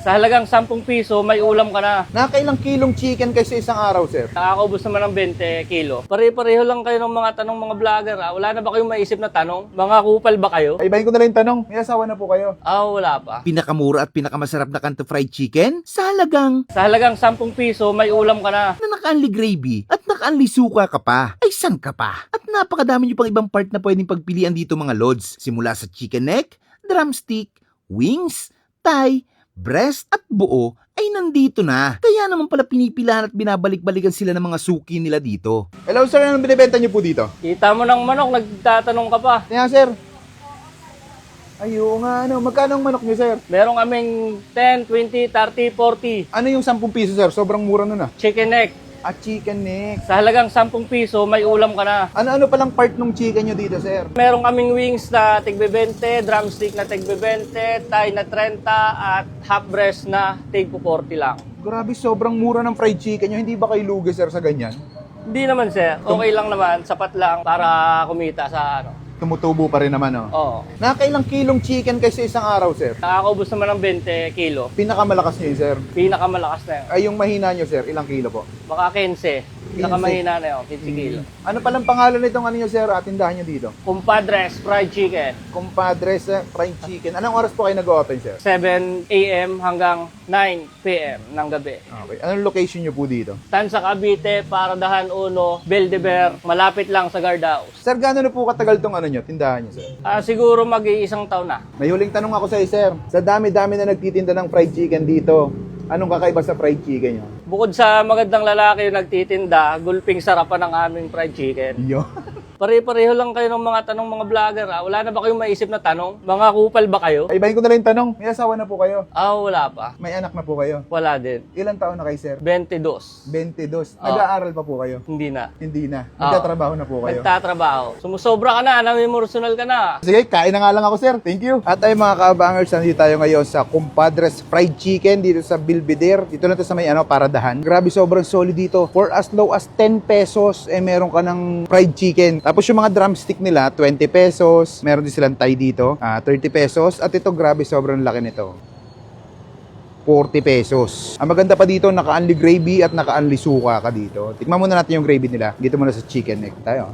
Sa halagang 10 piso, may ulam ka na. Nakailang kilong chicken kayo sa isang araw, sir? Nakakaubos naman ng 20 kilo. Pare-pareho lang kayo ng mga tanong mga vlogger. Wala na ba kayong maisip na tanong? Mga kupal ba kayo? Ay, ibahin ko na lang yung tanong. May asawa na po kayo? Wala pa. Pinakamura at pinakamasarap na kanto fried chicken sa halagang Sa halagang 10 piso, may ulam ka na. na naka-unli gravy at naka-unli suka ka pa. Ay, san ka pa? At napakadami nyo pang ibang part na pwedeng pagpilian dito mga lods. Simula sa chicken neck, drumstick, wings, thigh, breast at buo ay nandito na. Kaya naman pala pinipilahan at binabalik-balikan sila ng mga suki nila dito. Hello, sir. Anong binibenta niyo po dito? Kita mo ng manok, nagtatanong ka pa. Kaya, sir. Ay, oo nga, ano. Magkano ang manok niyo, sir? Meron kaming 10, 20, 30, 40. Ano yung 10 piso, sir? Sobrang mura nun, ah. Chicken neck. At chicken neck. Sa halagang 10 piso, may ulam ka na. Ano-ano palang part ng chicken niyo dito, sir? Meron kaming wings na tigbe 20, drumstick na tigbe 20, thigh na 30, at half breast na tigpo 40 lang. Grabe, sobrang mura ng fried chicken niyo. Hindi ba kayo lugi, sir, sa ganyan? Hindi naman sir, okay lang naman, sapat lang para kumita sa Tumutubo pa rin naman, oh. Oo. Nakailang kilong chicken kayo sa isang araw, sir? Nakakaubos naman ng 20 kilo. Pinakamalakas niyo yun, sir? Pinakamalakas na yun. Ay, yung mahina niyo, sir, ilang kilo po? Baka 15. Pinakamahina na yun, 15 kilo. Ano palang pangalan nitong ano niyo, sir, at tindahan niyo dito? Compadres Fried Chicken. Compadres Fried Chicken. Anong oras po kayo nag-open, sir? 7 a.m. hanggang 9 p.m. ng gabi. Okay. Anong location niyo po dito? Tansa Cavite, Paradahan Uno, Beldeber, malapit lang sa guardhouse. Sir, gaano na po katagal tong ano niyo, tindahan niyo, sir? Siguro mag-iisang taon na. May huling tanong ako sa iyo, sir. Sa dami-dami na nagtitinda ng fried chicken dito, anong kakaiba sa fried chicken niyo? Bukod sa magandang lalaki yung nagtitinda, gulping sarapan ng aming fried chicken. Yo. Pare-pareho lang kayo ng mga tanong mga vlogger. Wala na ba kayong maisip na tanong? Mga kupal ba kayo? Ay, ibahin ko na lang yung tanong. May asawa na po kayo? Wala pa. May anak na po kayo? Wala din. Ilang taon na kayo, sir? 22. 22. Nag-aaral pa po kayo? Hindi na. Hindi na. Nagtatrabaho na po kayo? Nagtatrabaho. Sumusobra ka na, namimorsional ka na. Sige, kain na nga lang ako, sir. Thank you. At ay mga kaabangers, nandito tayo ngayon sa Compadres Fried Chicken dito sa Belvedere. Dito na to sa may Paradahan. Grabe, sobrang solid dito. For as low as 10 pesos, meron ka ng fried chicken. Tapos yung mga drumstick nila, 20 pesos. Meron din silang thigh dito, 30 pesos. At ito, grabe, sobrang laki nito. 40 pesos. Ang maganda pa dito, naka-unli gravy at naka-unli suka ka dito. Tikman muna natin yung gravy nila. Dito muna sa chicken neck tayo.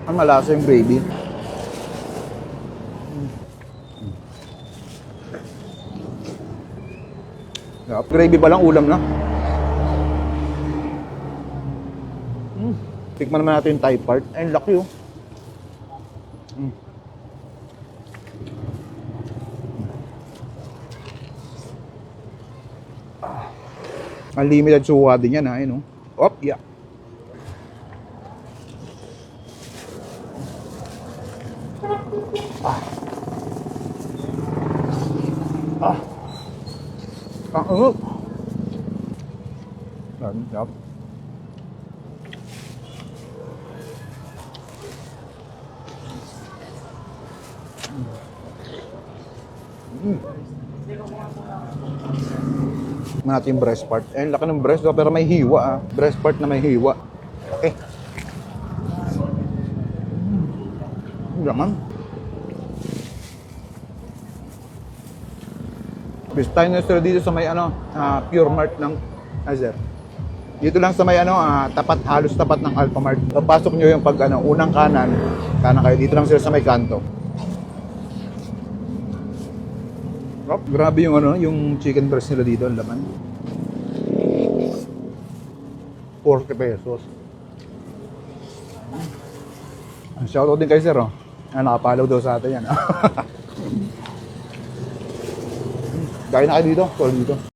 Ang malasa yung gravy. Gravy pa lang, ulam na. Tikman naman natin yung thigh part. Ay, laki oh. Unlimited suka din yan, ha? Ayun, oh. Op, yeah. Sarap. Natin yung breast part. Eh, laki ng breast, pero may hiwa, ah. Breast part na may hiwa. Okay. Laman. Fish tayo na dito sa may Pure Mart ng Azer. Dito lang sa may tapat, halos tapat ng Alphamart. Papasok nyo yung unang kanan kayo. Dito lang sila sa may kanto. Oh, grabe yung yung chicken breast nila dito, ang laman. 40 pesos. Shoutout din kay sir, oh. Nakapalaw daw sa atin yan. Kain na kayo dito, solid dito.